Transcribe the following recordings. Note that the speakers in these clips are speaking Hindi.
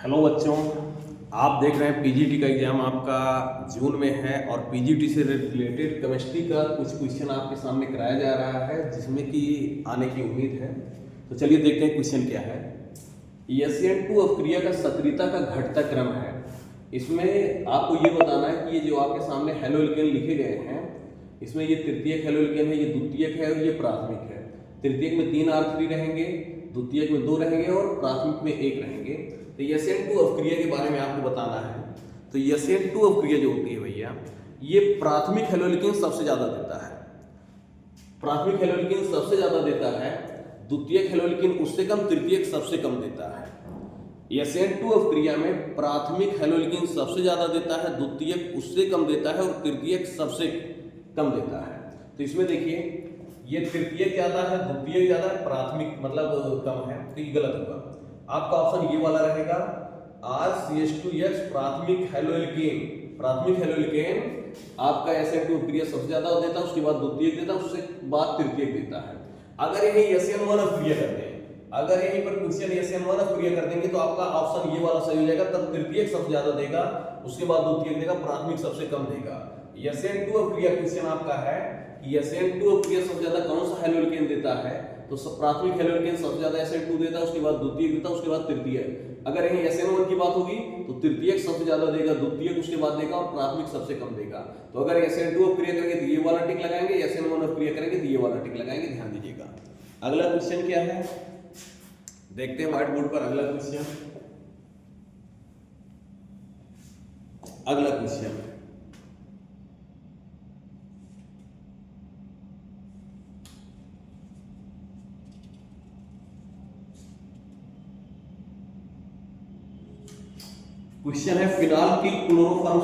हेलो बच्चों, आप देख रहे हैं पीजीटी का एग्जाम आपका जून में है और पीजीटी से रिलेटेड केमिस्ट्री का कुछ क्वेश्चन आपके सामने कराया जा रहा है जिसमें कि आने की उम्मीद है। तो चलिए देखते हैं क्वेश्चन क्या है। SN2 अपक्रिया का सक्रियता का घटता क्रम है। इसमें आपको ये बताना है कि ये जो आपके सामने हैलोएल्केन लिखे गए हैं, इसमें ये तृतीयक हैलोएल्केन है, ये द्वितीयक है और ये प्राथमिक है। तृतीयक में 3 R3 रहेंगे, द्वितीयक में 2 रहेंगे और प्राथमिक में 1 रहेंगे। तो SN2 अपक्रिया के बारे में आपको बताना है। तो SN2 अपक्रिया जो होती है भैया, ये प्राथमिक हैलोएल्केन सबसे ज्यादा देता है। प्राथमिक हैलोएल्केन सबसे ज्यादा देता है, द्वितीयक हैलोएल्केन उससे कम, तृतीयक सबसे कम देता है। SN2 अपक्रिया में प्राथमिक हैलोएल्केन सबसे ज्यादा देता है, द्वितीयक उससे कम देता है और तृतीयक सबसे कम देता है। तो इसमें देखिए, ये तृतीयक ज्यादा है, द्वितीयक ज्यादा है, प्राथमिक मतलब कम है, तो ये गलत होगा। आपका ऑप्शन ये वाला रहेगा RCH2X प्राथमिक हैलोएल्केन। प्राथमिक हैलोएल्केन आपका SN2 अपक्रिया सबसे ज्यादा देता है, उसके बाद द्वितीयक देता है, उससे बाद तृतीयक देता है। अगर यही SN1 अपक्रिया करते हैं, अगर यहीं पर क्वेश्चन SN1 अपक्रिया कर देंगे तो आपका ऑप्शन ये वाला सही हो जाएगा। तब तृतीयक सबसे ज्यादा देगा, उसके बाद द्वितीयक देगा, प्राथमिक सबसे कम देगा। SN2 अपक्रिया क्वेश्चन आपका है कि SN2 अपक्रिया सबसे ज्यादा कौन सा हैलोएल्केन देता है, तो प्राथमिक हैलोएल्केन सबसे ज्यादा SN2 देता है, उसके बाद द्वितीयक देता है, उसके बाद तृतीयक। अगर यहीं SN1 की बात होगी तो तृतीयक सबसे ज्यादा देगा, द्वितीयक उसके बाद देगा और प्राथमिक सबसे कम देगा। तो अगर SN2 अपक्रिया करेंगे तो ये वाला टिक लगाएंगे, SN1 अपक्रिया करेंगे तो ये वाला टिक लगाएंगे, ध्यान दीजिएगा। अगला क्वेश्चन क्या है, देखते हैं व्हाइट बोर्ड पर अगला क्वेश्चन। अगला क्वेश्चन क्वेश्चन है फिनॉल की क्लोरोफॉर्म।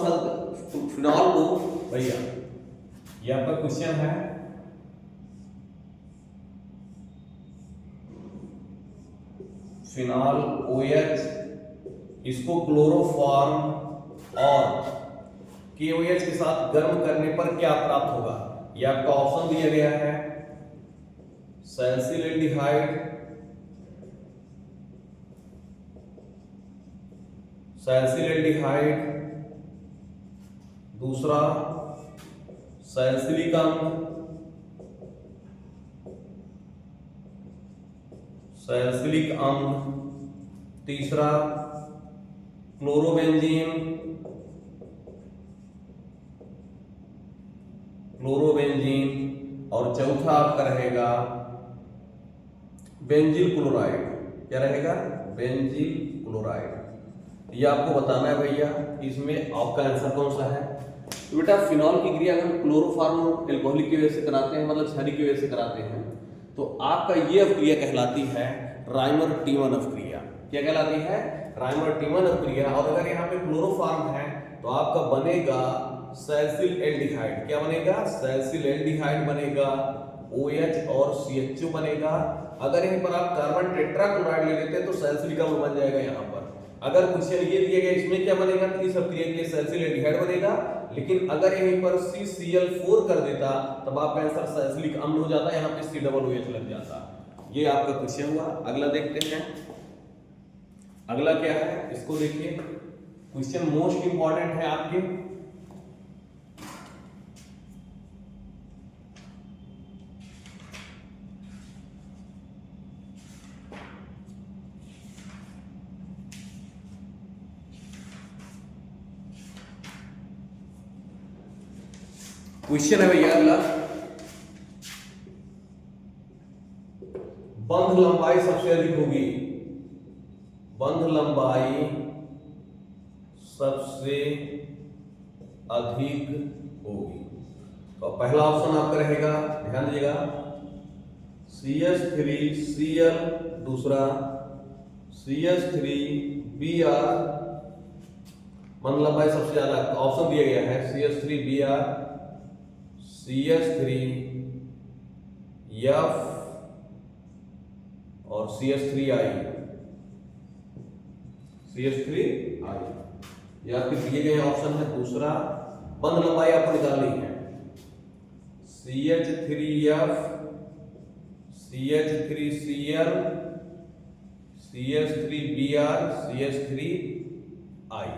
फिनॉल को भैया, ये आपका क्वेश्चन है फिनॉल OH, इसको क्लोरोफॉर्म और KOH के साथ गर्म करने पर क्या प्राप्त होगा। यह आपका ऑप्शन दिया गया है सैलिसिलएल्डिहाइड, सैलिसिलएल्डिहाइड, दूसरा सैलिसिलिक अम्ल, सैलिसिलिक अम्ल, तीसरा क्लोरोबेंजीन, क्लोरोबेंजीन और चौथा आपका रहेगा बेंजील क्लोराइड। क्या रहेगा, बेंजील क्लोराइड। ये आपको बताना है भैया, इसमें आपका आंसर कौन सा है। तो बेटा फिनॉल की क्रिया अगर क्लोरोफॉर्म एल्कोहलिक की वजह से कराते हैं, मतलब क्षारीय की वजह से कराते हैं, तो आपका ये अपक्रिया कहलाती है राइमर-टीमन अपक्रिया। क्या कहलाती है, राइमर-टीमन अपक्रिया। और अगर यहाँ पे क्लोरोफॉर्म है तो आपका बनेगा सैलिसिलएल्डिहाइड। क्या बनेगा, सैलिसिलएल्डिहाइड बनेगा, OH और CH2 बनेगा। अगर यहीं पर आप कार्बन टेट्राक्लोराइड ले लेते हैं तो सैलिसिलिक अम्ल बन जाएगा यहाँ पर। अगर क्वेश्चन ये दिया गया इसमें क्या बनेगा, तो इस अपक्रिया के लिए सैलिसिलएल्डिहाइड बनेगा। लेकिन अगर यहीं पर CCl4 कर देता तब आपका आंसर सैलिसिलिक अम्ल हो जाता, यहाँ पे COOH लग जाता। ये आपका क्वेश्चन हुआ। अगला देखते हैं, अगला क्या है, इसको देखिए। क्वेश्चन मोस्ट इंपॉर्टेंट है आपके। क्वेश्चन है भैया अगला, बंध लंबाई सबसे अधिक होगी, बंध लंबाई सबसे अधिक होगी। तो पहला ऑप्शन आपका रहेगा, ध्यान दीजिएगा, CH3Cl, दूसरा CH3Br। बंध लंबाई सबसे ज्यादा ऑप्शन दिया गया है CH3Br, CH3F और CH3I। CH3I ये आपके दिए गए ऑप्शन है। दूसरा बंध लंबाई आपको निकालनी है CH3F, CH3Cl, CH3Br CH3I,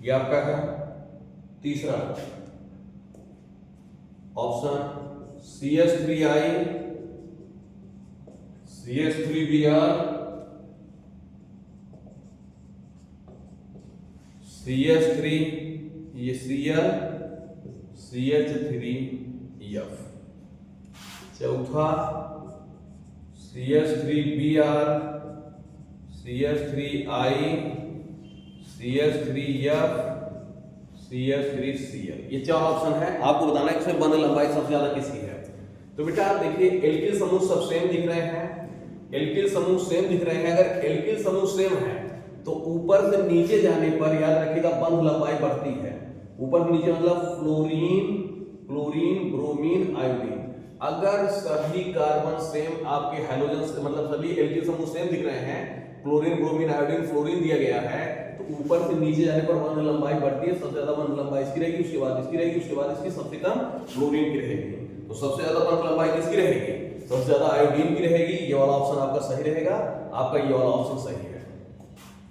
ये आपका है तीसरा ऑप्शन। CH3I CH3Br CH3, ये Cl CH3F। चौथा CH3Br CH3I CH3F CH3Cl, ये चार ऑप्शन है। आपको बताना है कि इसमें बंध लंबाई सबसे ज्यादा किसकी है। तो बेटा आप देखिए एल्किल समूह सब सेम दिख रहे हैं, एल्किल समूह सेम दिख रहे हैं। अगर एल्किल समूह सेम है तो ऊपर से नीचे जाने पर याद रखिएगा बंध लंबाई बढ़ती है। ऊपर से नीचे मतलब फ्लोरीन, क्लोरीन, ब्रोमीन, आयोडीन। अगर सभी कार्बन सेम आपके हैलोजन से मतलब सभी एल्किल समूह सेम दिख रहे हैं, क्लोरीन, ब्रोमीन, आयोडीन, फ्लोरीन दिया गया है, तो ऊपर से नीचे जाने पर बंध लंबाई बढ़ती है। सबसे ज्यादा बंध लंबाई इसकी रहेगी, उसके बाद इसकी रहेगी, उसके बाद इसकी, सबसे कम फ्लोरीन की रहेगी। तो सबसे ज्यादा बंध लंबाई किसकी रहेगी? सबसे ज्यादा आयोडीन की रहेगी। ये वाला ऑप्शन आपका सही रहेगा, आपका ये वाला ऑप्शन सही है।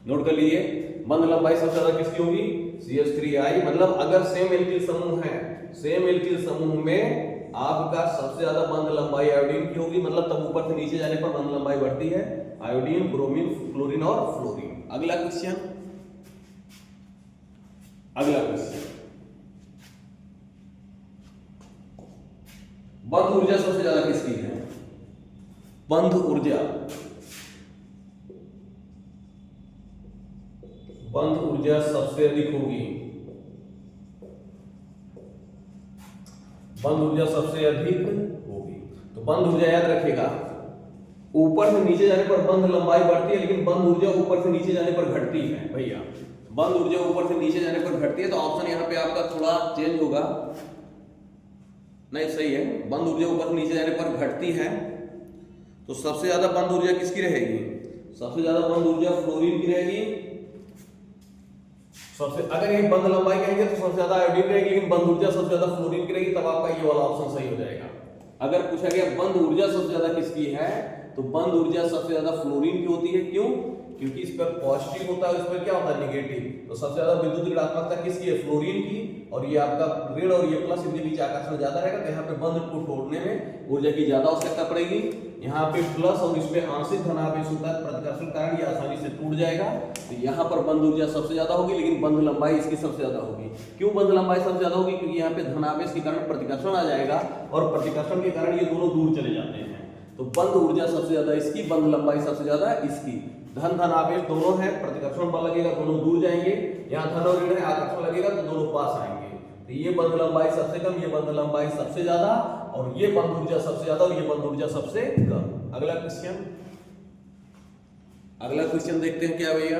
नोट कर लीजिए, बंध लंबाई सबसे ज्यादा किसकी होगी? CH3I। मतलब अगर सेम एल्किल समूह है, सेम एल्किल समूह में आपका सबसे ज्यादा बंध लंबाई आयोडीन की होगी, मतलब तब ऊपर से नीचे जाने पर बंध लंबाई बढ़ती है। आयोडीन, ब्रोमीन, क्लोरीन और फ्लोरीन। अगला क्वेश्चन, अगला क्वेश्चन, बंध ऊर्जा सबसे ज्यादा किसकी है? बंध ऊर्जा, बंध ऊर्जा सबसे अधिक होगी, बंध ऊर्जा सबसे अधिक होगी। तो बंध ऊर्जा याद रखिएगा, ऊपर से नीचे जाने पर बंध लंबाई बढ़ती है, लेकिन बंध ऊर्जा ऊपर से नीचे जाने पर घटती है। भैया बंध ऊर्जा ऊपर से नीचे जाने पर घटती है, तो ऑप्शन यहाँ पे आपका थोड़ा चेंज होगा। नहीं सही है, बंध ऊर्जा ऊपर से नीचे जाने पर घटती है, तो सबसे ज्यादा बंध ऊर्जा किसकी रहेगी? सबसे ज्यादा बंध ऊर्जा फ्लोरीन की रहेगी। सबसे अगर ये बंध लंबाई कहेंगे तो सबसे ज्यादा आयोडीन रहेगी, लेकिन बंध ऊर्जा सबसे ज्यादा फ्लोरीन की रहेगी। तब आपका ये वाला ऑप्शन सही हो जाएगा। अगर पूछा गया बंध ऊर्जा सबसे ज्यादा किसकी है, तो बंध ऊर्जा सबसे ज्यादा फ्लोरीन की होती है। क्यों? क्योंकि इस पर पॉजिटिव होता है, इस पर क्या होता है? नेगेटिव। तो सबसे ज्यादा विद्युत ऋणात्मकता किसकी है? फ्लोरीन की। और ये आपका ऋण और ये प्लस इनके बीच आकर्षण ज्यादा रहेगा, तो यहाँ पे बंध को तोड़ने में ऊर्जा की ज्यादा आवश्यकता पड़ेगी। यहाँ पे प्लस और इसमें आंशिक धनावेश होता है, प्रतिकर्षण कारण ये आसानी से टूट जाएगा। तो यहाँ पर बंध ऊर्जा सबसे ज्यादा होगी, लेकिन बंध लंबाई इसकी सबसे ज्यादा होगी। क्यों बंध लंबाई सबसे ज्यादा होगी? क्योंकि यहाँ पे धनावेश के कारण प्रतिकर्षण आ जाएगा, और प्रतिकर्षण के कारण ये दोनों दूर चले जाते हैं। तो बंध ऊर्जा सबसे ज्यादा इसकी, बंध लंबाई सबसे ज्यादा इसकी। धन धन आवेश दोनों है, प्रतिकर्षण बल लगेगा, दोनों दूर जाएंगे। यहाँ धन और ऋण है, आकर्षण लगेगा तो दोनों पास आएंगे। तो ये बंध लंबाई सबसे कम, ये बंध लंबाई सबसे ज्यादा, और ये बंध ऊर्जा सबसे ज्यादा, और ये बंध ऊर्जा सबसे कम। अगला क्वेश्चन, अगला क्वेश्चन देखते हैं क्या भैया।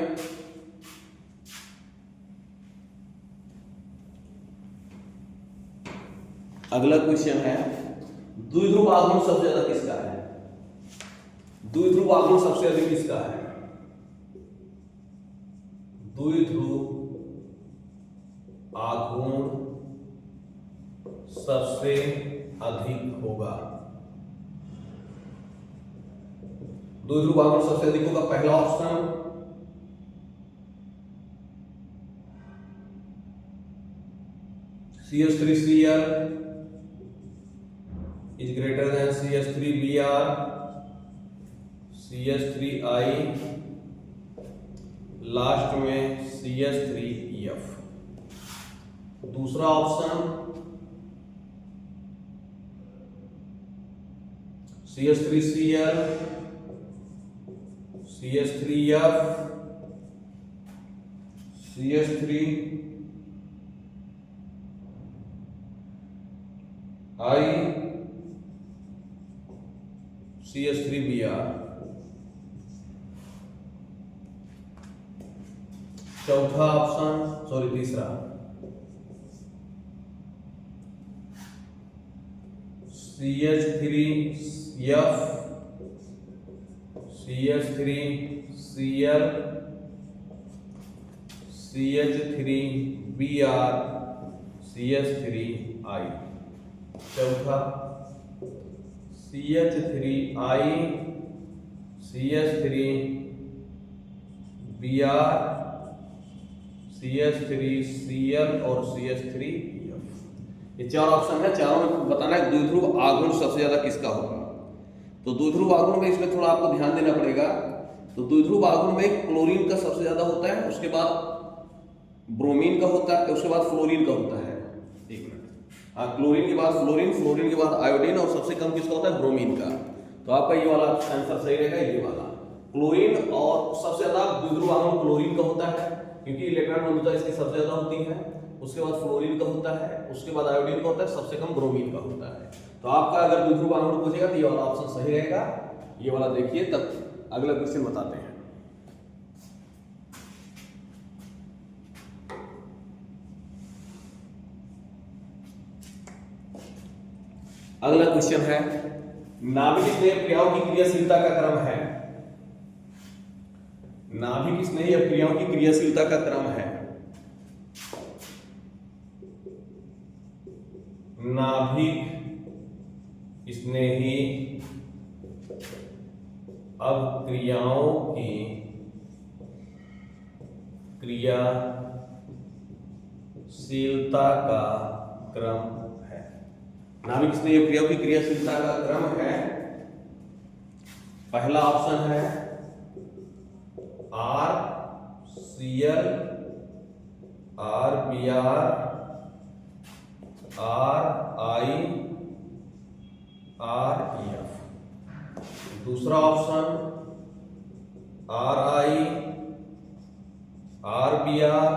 अगला क्वेश्चन है द्विध्रुव आघूर्ण सबसे ज्यादा किसका है? द्विध्रुव आघूर्ण सबसे अधिक किसका है? द्विध्रुव आघूर्ण सबसे अधिक होगा, द्विध्रुव आघूर्ण सबसे अधिक होगा। पहला option CH3Cl is greater than CH3Br, CH3I, last में CH3F। दूसरा option CH3Cl, CH3F, CH3I, CH3Br। चौथा ऑप्शन, सॉरी तीसरा, CH3F, CH3Cl, CH3Br, CH3I। चौथा CH3I, CH3 Br, CH3 Cl और CH3F। ये चार ऑप्शन है, चारों में बताना है द्विध्रुव आघूर्ण सबसे ज्यादा किसका होगा। तो द्विध्रुव आघूर्ण में इसमें थोड़ा आपको ध्यान देना पड़ेगा। तो द्विध्रुव आघूर्ण में क्लोरीन का सबसे ज्यादा होता है, उसके बाद ब्रोमीन का होता है, उसके बाद फ्लोरीन का होता है। एक मिनट, हाँ, क्लोरीन के बाद फ्लोरीन, फ्लोरीन के बाद आयोडीन और सबसे कम किसका होता है, ब्रोमीन का। तो आपका ये वाला आंसर सही रहेगा, ये वाला क्लोरीन। और सबसे ज्यादा द्विध्रुव आघूर्ण क्लोरीन का होता है क्योंकि इलेक्ट्रॉन घनत्व इसकी सबसे ज्यादा होती है, उसके बाद फ्लोरीन का होता है, उसके बाद आयोडीन का होता है, सबसे कम ब्रोमीन का होता है। तो आपका अगर द्विध्रुव आघूर्ण पूछेगा तो ये वाला ऑप्शन सही रहेगा, ये वाला देखिए। तब अगला क्वेश्चन बताते हैं। अगला क्वेश्चन है, नाभिक स्नेह क्रियाओं की क्रियाशीलता का क्रम है। नाभिक स्नेह क्रियाओं की क्रियाशीलता का क्रम है। नाभिक स्नेही अभिक्रियाओं की क्रियाशीलता का क्रम है। नाभिक स्नेही अभिक्रियाओं की क्रियाशीलता का क्रम है, पहला ऑप्शन है RCl, RBr, RI, REF। दूसरा option RI, RBr,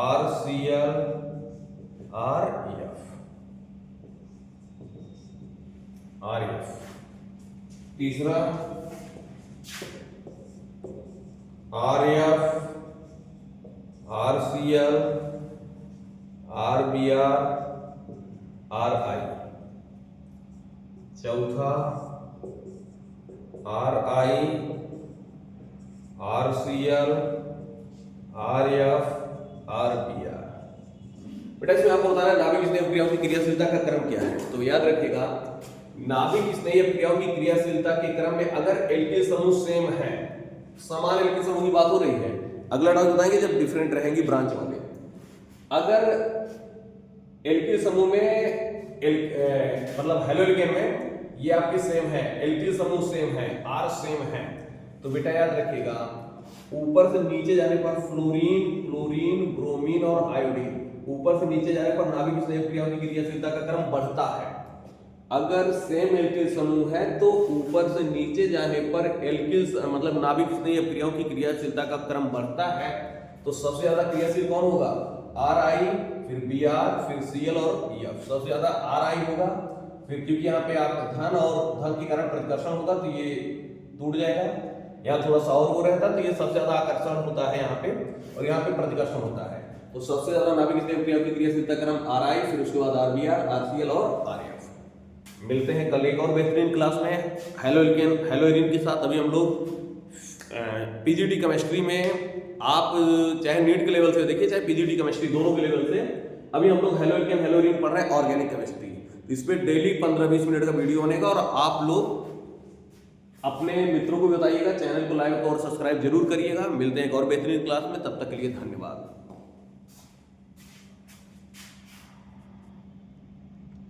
RCl, REF। तीसरा RF, RCl, RBr, RI। चौथा RI, RCl, RF, RBr। बेटा इसमें आपको बताना है नाभिक स्नेह अभिक्रियाओं की क्रियाशीलता का क्रम क्या है। तो याद रखिएगा, नाभिक स्नेही अभिक्रियाओं की क्रियाशीलता के क्रम में अगर एल्किल समूह सेम है, समान एल्किल समूह की बात हो रही है, अगला डाउट बताएंगे जब डिफरेंट रहेंगी ब्रांच वाले। अगर एल्किल समूह में मतलब हेलोइकेन में ये आपके सेम है, एल्किल समूह सेम है, R सेम है, तो बेटा याद रखिएगा ऊपर से नीचे जाने पर फ्लोरीन, क्लोरीन, ब्रोमीन और आयोडीन, ऊपर से नीचे जाने पर नाभिक स्नेह अभिक्रियाओं की क्रियाशीलता का क्रम बढ़ता है। अगर सेम एल्किल समूह है तो ऊपर से नीचे जाने पर एल्किल मतलब नाभिक स्नेही अभिक्रियाओं की क्रियाशीलता का क्रम बढ़ता है। तो सबसे ज्यादा क्रियाशील कौन होगा, RI, फिर Br, फिर Cl और EF। सबसे ज्यादा RI होगा, फिर क्योंकि यहाँ पे आप धन और धन के कारण प्रतिकर्षण होगा तो ये टूट जाएगा, यहाँ थोड़ा सा और वो रहता तो ये सबसे ज्यादा आकर्षण होता है यहाँ पे, और यहाँ पे प्रतिकर्षण होता है। तो सबसे ज्यादा नाभिक स्नेह अभिक्रियाओं की क्रियाशीलता क्रम RI, फिर उसके बाद RBr, RCl और RF। मिलते हैं कल एक और बेहतरीन क्लास में हेलोइरिन के साथ। अभी हम लोग पीजीटी केमिस्ट्री में, आप चाहे नीट के लेवल से देखिए चाहे पीजीटी केमिस्ट्री, दोनों के लेवल से अभी हम लोग हेलोइरिन पढ़ रहे हैं, ऑर्गेनिक केमिस्ट्री। इस पे डेली 15-20 मिनट का वीडियो बनेगा और आप लोग अपने मित्रों को बताइएगा, चैनल को लाइक और सब्सक्राइब जरूर करिएगा। मिलते हैं एक और बेहतरीन क्लास में, तब तक के लिए धन्यवाद।